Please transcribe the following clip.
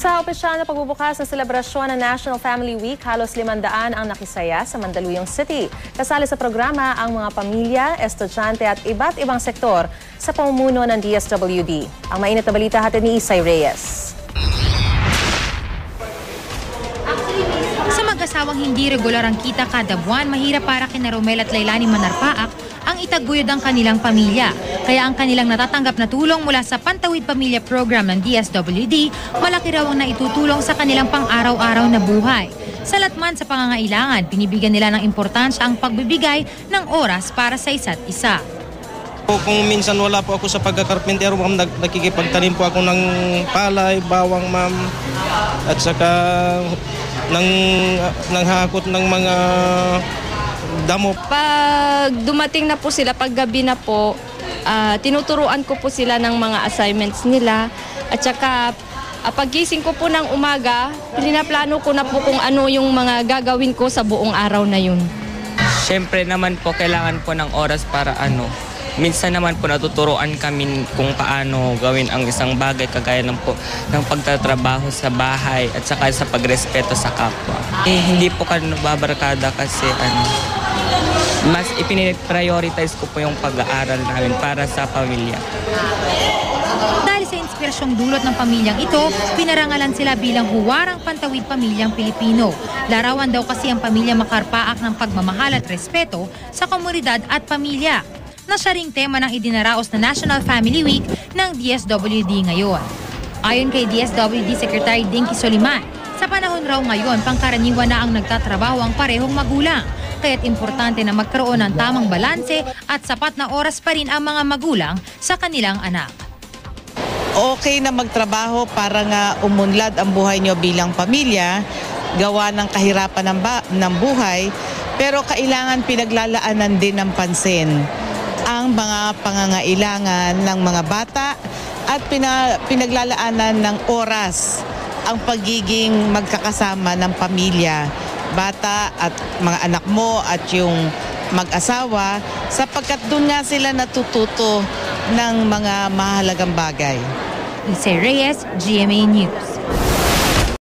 Sa opisyal na pagbubukas ng selebrasyon ng National Family Week, halos 500 ang nakisaya sa Mandaluyong City. Kasali sa programa ang mga pamilya, estudyante at iba't ibang sektor sa pamumuno ng DSWD. Ang mainit na balita hatid ni Isay Reyes. Sa mag-asawang hindi regular ang kita kada buwan, mahirap para kina Romel at Lailani Manarpaak ang itaguyod ang kanilang pamilya. Kaya ang kanilang natatanggap na tulong mula sa Pantawid Pamilya Program ng DSWD, malaki raw ang naitutulong sa kanilang pang-araw-araw na buhay. Salat man sa pangangailangan, binibigyan nila ng importansya ang pagbibigay ng oras para sa isa't isa. Kung minsan wala po ako sa pagkakarpentero, nakikipagtanim po ako ng palay, bawang ma'am, at saka nanghakot ng mga damo. Pag dumating na po sila, pag gabi na po, tinuturuan ko po sila ng mga assignments nila. At saka paggising ko po ng umaga, pinaplano ko na po kung ano yung mga gagawin ko sa buong araw na yun. Siyempre naman po kailangan po ng oras para minsan naman po natuturoan kami kung paano gawin ang isang bagay kagaya ng pagtatrabaho sa bahay at saka sa pagrespeto sa kapwa. Hindi po kami nababarkada kasi mas ipiniprioritize ko po yung pag-aaral namin para sa pamilya. Dahil sa inspirasyong dulot ng pamilyang ito, pinarangalan sila bilang huwarang pantawid pamilyang Pilipino. Larawan daw kasi ang pamilya makarpaak ng pagmamahal at respeto sa komunidad at pamilya, na siya ring tema ng idinaraos na National Family Week ng DSWD ngayon. Ayon kay DSWD Secretary Dinky Soliman, sa panahon raw ngayon, pangkaraniwan na ang nagtatrabaho ang parehong magulang. Kaya't importante na magkaroon ng tamang balanse at sapat na oras pa rin ang mga magulang sa kanilang anak. Okay na magtrabaho para nga umunlad ang buhay nyo bilang pamilya, gawa ng kahirapan ng buhay, pero kailangan pinaglalaanan din ng pansin ang mga pangangailangan ng mga bata at pinaglalaanan ng oras ang pagiging magkakasama ng pamilya, bata at mga anak mo at yung mag-asawa, sapagkat doon nga sila natututo ng mga mahalagang bagay. Isay Reyes, GMA News.